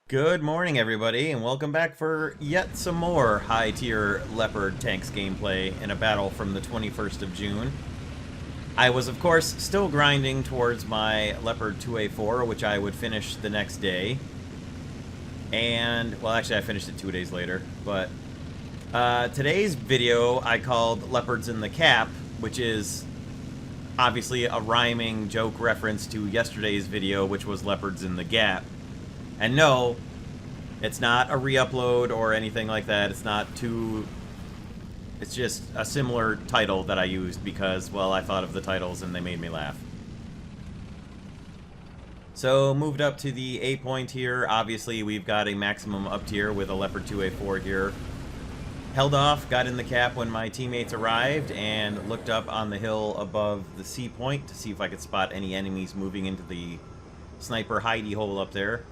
Good morning, everybody, and welcome back for yet some more high-tier Leopard tanks gameplay in a battle from the 21st of June. I was, of course, still grinding towards my Leopard 2A4, which I would finish the next day. And, well, actually, I finished it 2 days later. But today's video I called Leopards in the Cap, which is obviously a rhyming joke reference to yesterday's video, which was Leopards in the Gap. And no, it's not a re-upload or anything like that. It's just a similar title that I used because, well, I thought of the titles and they made me laugh. So, moved up to the A point here. Obviously, we've got a maximum up tier with a Leopard 2A4 here. Held off, got in the cap when my teammates arrived, and looked up on the hill above the C point to see if I could spot any enemies moving into the sniper hidey hole up there.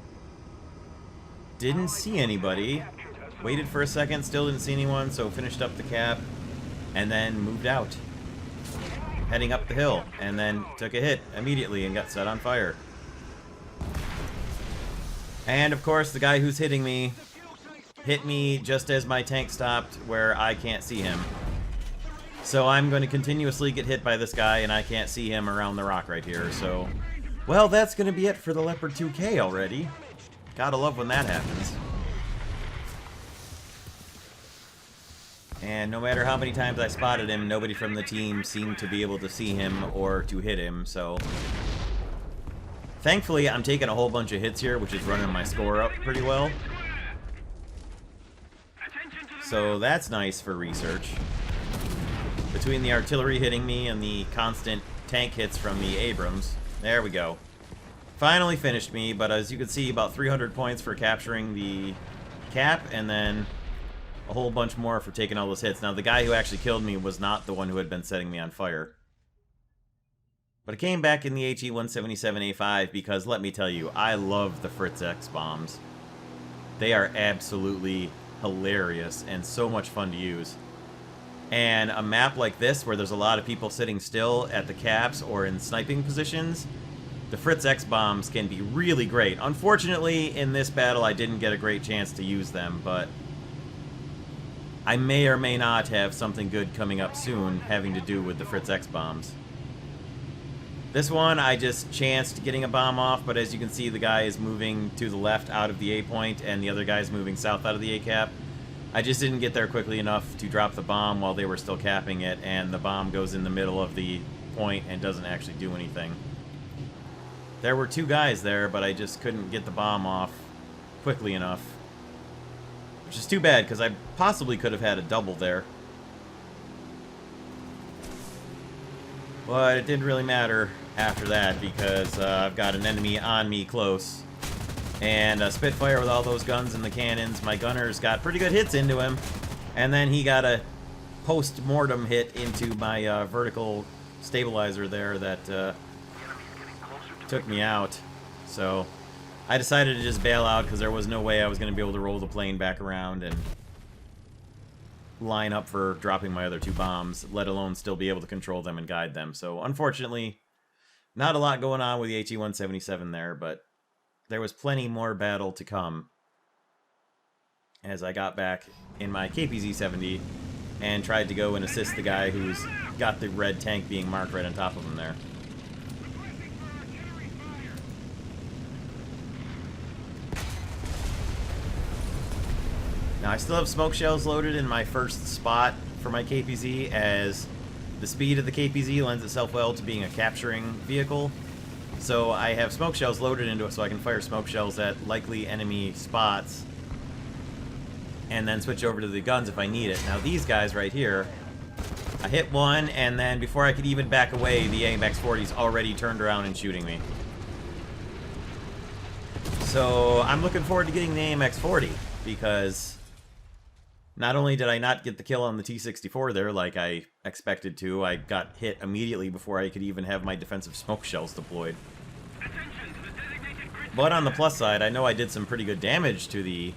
Didn't see anybody. Waited for a second, still didn't see anyone, so finished up the cap, and then moved out. Heading up the hill, and then took a hit immediately and got set on fire. And of course, the guy who's hitting me hit me just as my tank stopped where I can't see him. So I'm going to continuously get hit by this guy, and I can't see him around the rock right here, so... Well, that's going to be it for the Leopard 2K already. Gotta love when that happens. And no matter how many times I spotted him, nobody from the team seemed to be able to see him or to hit him, so... Thankfully, I'm taking a whole bunch of hits here, which is running my score up pretty well. So that's nice for research. Between the artillery hitting me and the constant tank hits from the Abrams. There we go. Finally finished me, but as you can see, about 300 points for capturing the cap, and then a whole bunch more for taking all those hits. Now, the guy who actually killed me was not the one who had been setting me on fire. But I came back in the HE-177A5 because, let me tell you, I love the Fritz X bombs. They are absolutely hilarious and so much fun to use. And a map like this, where there's a lot of people sitting still at the caps or in sniping positions, the Fritz X bombs can be really great. Unfortunately, in this battle, I didn't get a great chance to use them, but I may or may not have something good coming up soon having to do with the Fritz X bombs. This one, I just chanced getting a bomb off, but as you can see, the guy is moving to the left out of the A point, and the other guy is moving south out of the A cap. I just didn't get there quickly enough to drop the bomb while they were still capping it, and the bomb goes in the middle of the point and doesn't actually do anything. There were two guys there, but I just couldn't get the bomb off quickly enough. Which is too bad, because I possibly could have had a double there. But it didn't really matter after that, because I've got an enemy on me close. And a Spitfire with all those guns and the cannons. My gunners got pretty good hits into him. And then he got a post-mortem hit into my vertical stabilizer there that... took me out. So I decided to just bail out because there was no way I was going to be able to roll the plane back around and line up for dropping my other two bombs, let alone still be able to control them and guide them. So unfortunately, not a lot going on with the HE-177 there, but there was plenty more battle to come as I got back in my KPZ-70 and tried to go and assist the guy who's got the red tank being marked right on top of him there. Now, I still have smoke shells loaded in my first spot for my KPZ, as the speed of the KPZ lends itself well to being a capturing vehicle. So I have smoke shells loaded into it so I can fire smoke shells at likely enemy spots and then switch over to the guns if I need it. Now, these guys right here, I hit one, and then before I could even back away, the AMX-40's already turned around and shooting me. So I'm looking forward to getting the AMX-40, because... not only did I not get the kill on the T-64 there like I expected to, I got hit immediately before I could even have my defensive smoke shells deployed. But on the plus side, I know I did some pretty good damage to the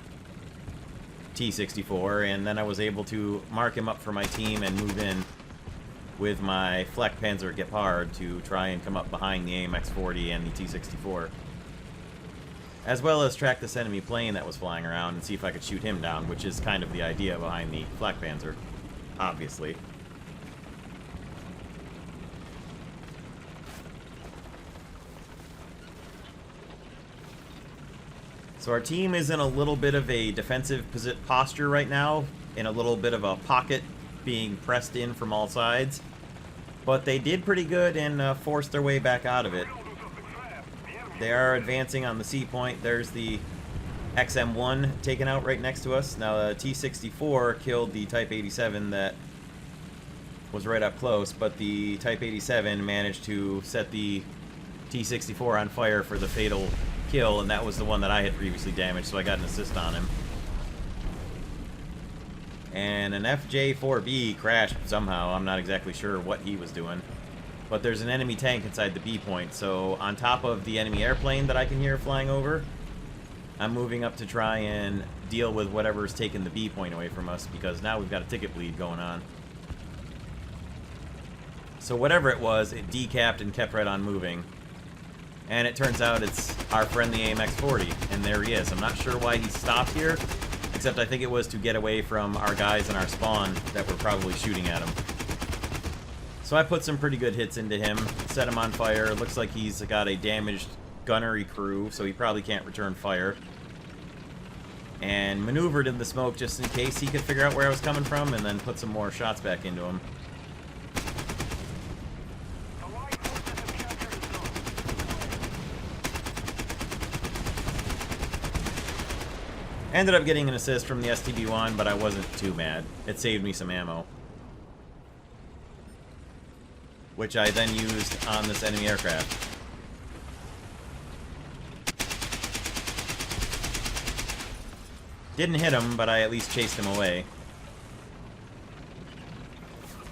T-64, and then I was able to mark him up for my team and move in with my Flak Panzer Gepard to try and come up behind the AMX-40 and the T-64. as well as track this enemy plane that was flying around and see if I could shoot him down, which is kind of the idea behind the Flak Panzer, obviously. So our team is in a little bit of a defensive posture right now, in a little bit of a pocket being pressed in from all sides. But they did pretty good and forced their way back out of it. They are advancing on the C point. There's the XM1 taken out right next to us. Now the T-64 killed the Type 87 that was right up close, but the Type 87 managed to set the T-64 on fire for the fatal kill, and that was the one that I had previously damaged, so I got an assist on him. And an FJ-4B crashed somehow. I'm not exactly sure what he was doing. But there's an enemy tank inside the B point, so on top of the enemy airplane that I can hear flying over, I'm moving up to try and deal with whatever's taking the B point away from us, because now we've got a ticket bleed going on. So whatever it was, it decapped and kept right on moving. And it turns out it's our friend the AMX-40, and there he is. I'm not sure why he stopped here, except I think it was to get away from our guys in our spawn that were probably shooting at him. So I put some pretty good hits into him, set him on fire. It looks like he's got a damaged gunnery crew, so he probably can't return fire. And maneuvered in the smoke just in case he could figure out where I was coming from, and then put some more shots back into him. Ended up getting an assist from the STB-1, but I wasn't too mad. It saved me some ammo, which I then used on this enemy aircraft. Didn't hit him, but I at least chased him away.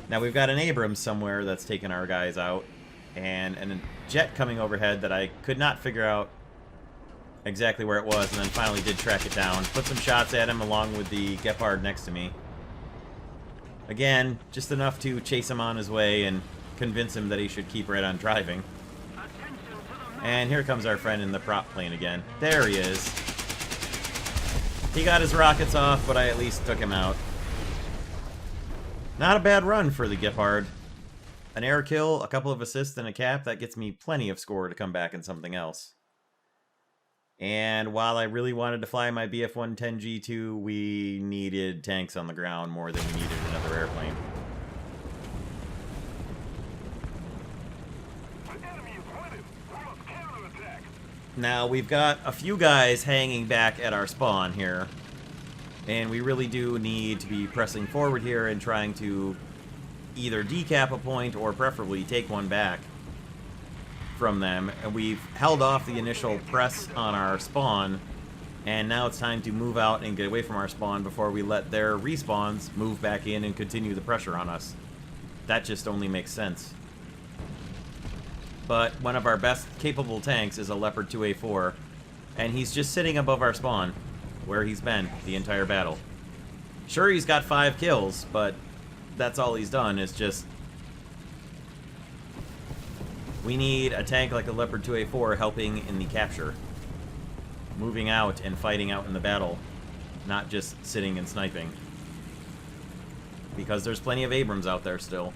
Now we've got an Abrams somewhere that's taking our guys out, and a jet coming overhead that I could not figure out exactly where it was, and then finally did track it down. Put some shots at him along with the Gepard next to me. Again, just enough to chase him on his way and convince him that he should keep right on driving. And here comes our friend in the prop plane again. There he is. He got his rockets off, but I at least took him out. Not a bad run for the Gepard. An air kill, a couple of assists, and a cap. That gets me plenty of score to come back in something else. And while I really wanted to fly my BF-110 G2, we needed tanks on the ground more than we needed another airplane. Now, we've got a few guys hanging back at our spawn here, and we really do need to be pressing forward here and trying to either decap a point or preferably take one back from them. And we've held off the initial press on our spawn, and now it's time to move out and get away from our spawn before we let their respawns move back in and continue the pressure on us. That just only makes sense. But one of our best capable tanks is a Leopard 2A4, and he's just sitting above our spawn, where he's been the entire battle. Sure, he's got 5 kills, but that's all he's done, is just... We need a tank like a Leopard 2A4 helping in the capture. Moving out and fighting out in the battle, not just sitting and sniping. Because there's plenty of Abrams out there still.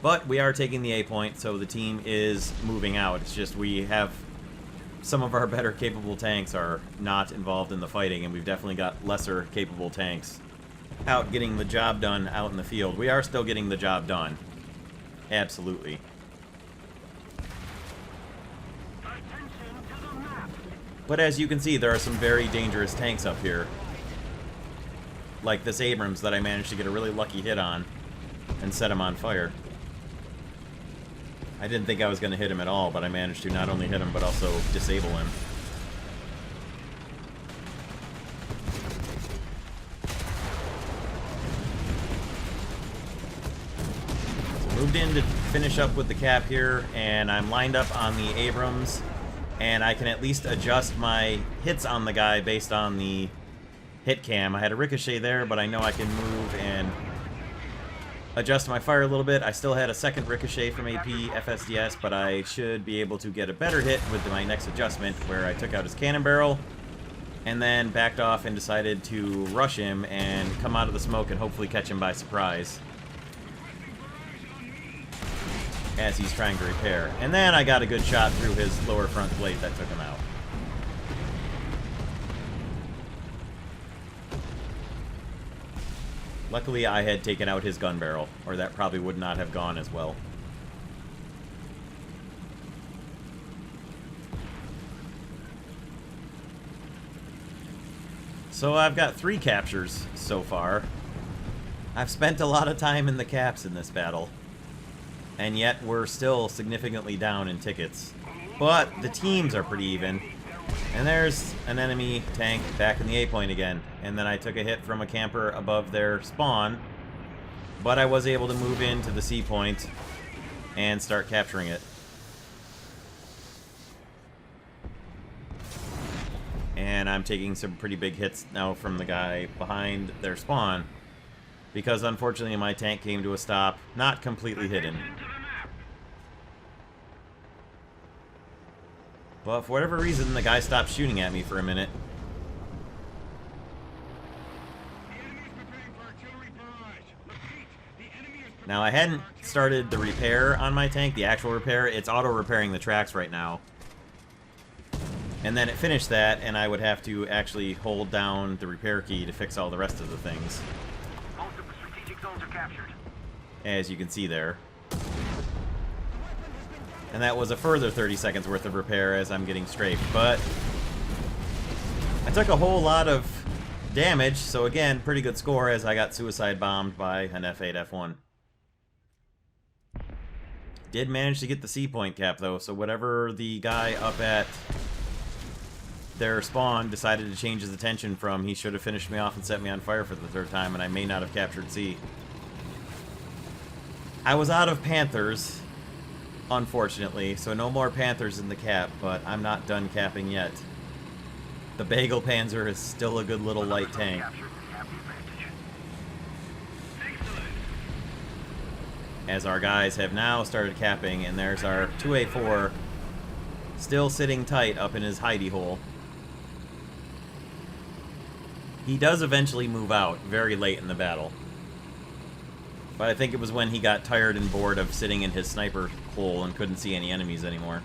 But we are taking the A point, so the team is moving out. It's just we have some of our better capable tanks are not involved in the fighting, and we've definitely got lesser capable tanks out getting the job done out in the field. We are still getting the job done. Absolutely. But as you can see, there are some very dangerous tanks up here. Like this Abrams that I managed to get a really lucky hit on and set him on fire. I didn't think I was going to hit him at all, but I managed to not only hit him, but also disable him. So moved in to finish up with the cap here, and I'm lined up on the Abrams, and I can at least adjust my hits on the guy based on the hit cam. I had a ricochet there, but I know I can move and adjust my fire a little bit. I still had a second ricochet from AP FSDS, but I should be able to get a better hit with my next adjustment, where I took out his cannon barrel and then backed off and decided to rush him and come out of the smoke and hopefully catch him by surprise as he's trying to repair. And then I got a good shot through his lower front plate that took him out. Luckily, I had taken out his gun barrel, or that probably would not have gone as well. So I've got 3 captures so far. I've spent a lot of time in the caps in this battle, and yet we're still significantly down in tickets. But the teams are pretty even. And there's an enemy tank back in the A point again. And then I took a hit from a camper above their spawn, but I was able to move into the C point and start capturing it. And I'm taking some pretty big hits now from the guy behind their spawn, because unfortunately my tank came to a stop, not completely hidden. But for whatever reason, the guy stopped shooting at me for a minute. Now, I hadn't started the repair on my tank, the actual repair. It's auto-repairing the tracks right now. And then it finished that, and I would have to actually hold down the repair key to fix all the rest of the things. Most of the strategic zones are captured. As you can see there. And that was a further 30 seconds worth of repair as I'm getting strafed. But I took a whole lot of damage, so again, pretty good score as I got suicide bombed by an F8, F1. Did manage to get the C point cap though, so whatever the guy up at their spawn decided to change his attention from, he should have finished me off and set me on fire for the 3rd time, and I may not have captured C. I was out of Panthers, unfortunately, so no more Panthers in the cap, but I'm not done capping yet. The Bagel Panzer is still a good little light tank. As our guys have now started capping, and there's our 2A4 still sitting tight up in his hidey hole. He does eventually move out very late in the battle. But I think it was when he got tired and bored of sitting in his sniper hole and couldn't see any enemies anymore.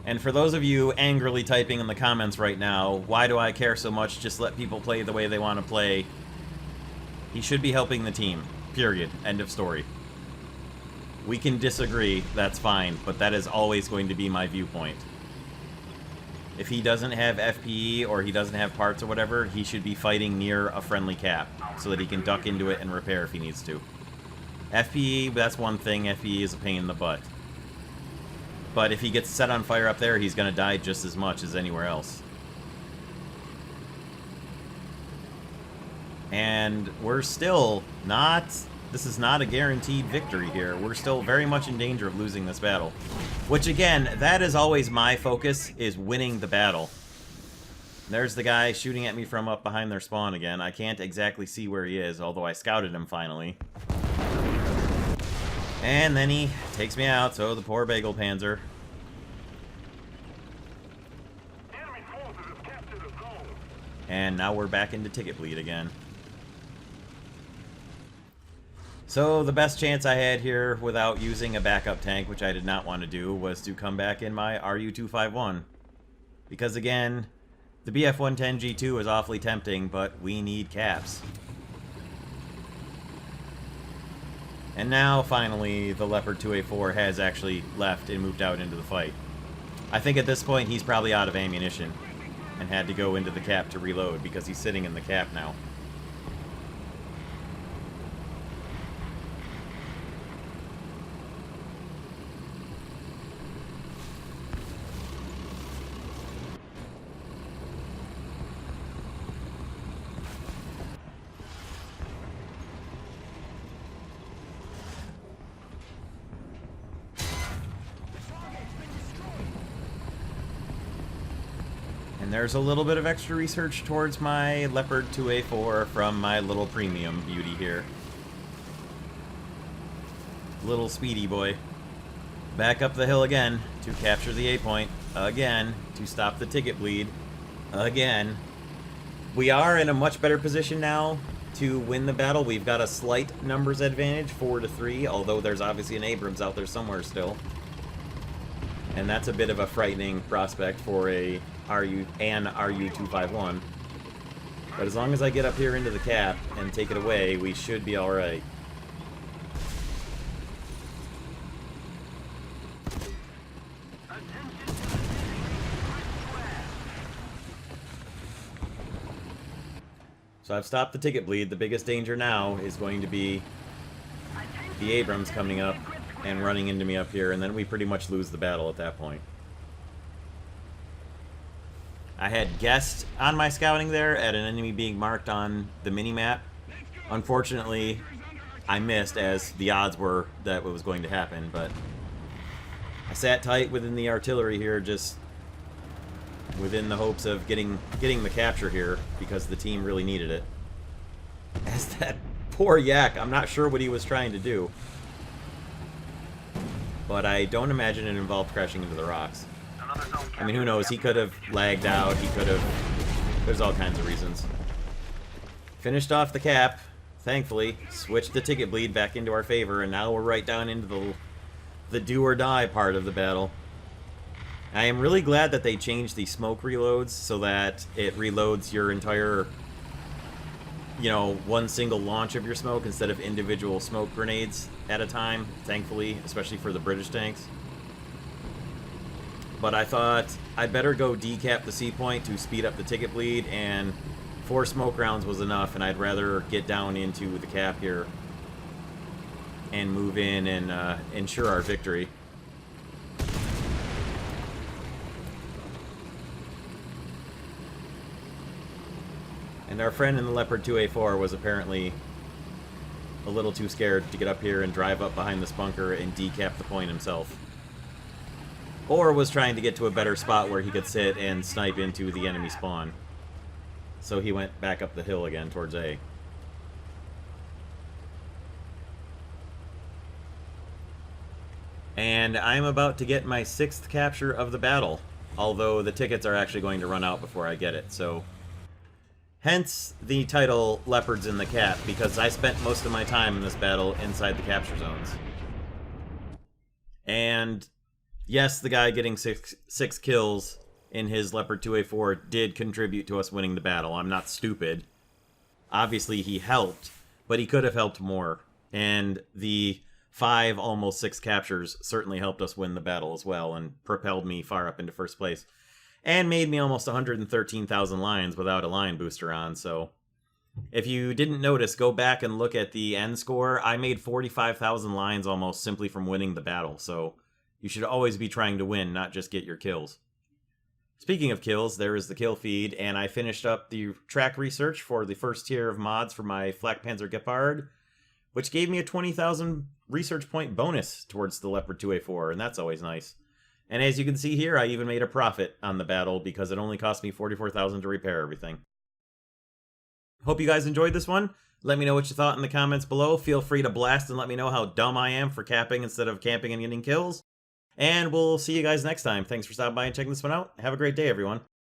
And for those of you angrily typing in the comments right now, why do I care so much? Just let people play the way they want to play. He should be helping the team. Period. End of story. We can disagree, that's fine, but that is always going to be my viewpoint. If he doesn't have FPE or he doesn't have parts or whatever, he should be fighting near a friendly cap so that he can duck into it and repair if he needs to. FPE, that's one thing. FPE is a pain in the butt. But if he gets set on fire up there, he's going to die just as much as anywhere else. And we're still not... This is not a guaranteed victory here. We're still very much in danger of losing this battle. Which, again, that is always my focus, is winning the battle. There's the guy shooting at me from up behind their spawn again. I can't exactly see where he is, although I scouted him finally. And then he takes me out, so the poor Bagel Panzer. And now we're back into ticket bleed again. So the best chance I had here without using a backup tank, which I did not want to do, was to come back in my RU-251. Because again, the BF-110G2 is awfully tempting, but we need caps. And now, finally, the Leopard 2A4 has actually left and moved out into the fight. I think at this point he's probably out of ammunition and had to go into the cap to reload because he's sitting in the cap now. And there's a little bit of extra research towards my Leopard 2A4 from my little premium beauty here. Little speedy boy. Back up the hill again to capture the A point. Again, to stop the ticket bleed. Again. We are in a much better position now to win the battle. We've got a slight numbers advantage, 4-3, although there's obviously an Abrams out there somewhere still. And that's a bit of a frightening prospect for an RU-251. But as long as I get up here into the cap and take it away, we should be alright. So I've stopped the ticket bleed. The biggest danger now is going to be the Abrams coming up and running into me up here, and then we pretty much lose the battle at that point. I had guessed on my scouting there at an enemy being marked on the mini-map. Unfortunately, I missed, as the odds were that it was going to happen, but I sat tight within the artillery here, just within the hopes of getting the capture here, because the team really needed it. As that poor yak, I'm not sure what he was trying to do, but I don't imagine it involved crashing into the rocks. I mean, who knows? He could have lagged out, he could have... There's all kinds of reasons. Finished off the cap, thankfully, switched the ticket bleed back into our favor, and now we're right down into the do or die part of the battle. I am really glad that they changed the smoke reloads so that it reloads your entire, you know, one single launch of your smoke instead of individual smoke grenades at a time, thankfully, especially for the British tanks. But I thought I'd better go decap the C point to speed up the ticket bleed, and 4 smoke rounds was enough, and I'd rather get down into the cap here and move in and ensure our victory. And our friend in the Leopard 2A4 was apparently a little too scared to get up here and drive up behind this bunker and decap the point himself. Or was trying to get to a better spot where he could sit and snipe into the enemy spawn. So he went back up the hill again towards A. And I'm about to get my 6th capture of the battle, although the tickets are actually going to run out before I get it, so... Hence the title, Leopards in the Cap, because I spent most of my time in this battle inside the capture zones. And yes, the guy getting six kills in his Leopard 2A4 did contribute to us winning the battle. I'm not stupid. Obviously he helped, but he could have helped more. And the 5, almost 6 captures certainly helped us win the battle as well and propelled me far up into first place. And made me almost 113,000 lines without a line booster on, so... If you didn't notice, go back and look at the end score. I made 45,000 lines almost simply from winning the battle, so... You should always be trying to win, not just get your kills. Speaking of kills, there is the kill feed, and I finished up the track research for the first tier of mods for my Flak Panzer Gepard, which gave me a 20,000 research point bonus towards the Leopard 2A4, and that's always nice. And as you can see here, I even made a profit on the battle because it only cost me 44,000 to repair everything. Hope you guys enjoyed this one. Let me know what you thought in the comments below. Feel free to blast and let me know how dumb I am for capping instead of camping and getting kills. And we'll see you guys next time. Thanks for stopping by and checking this one out. Have a great day, everyone.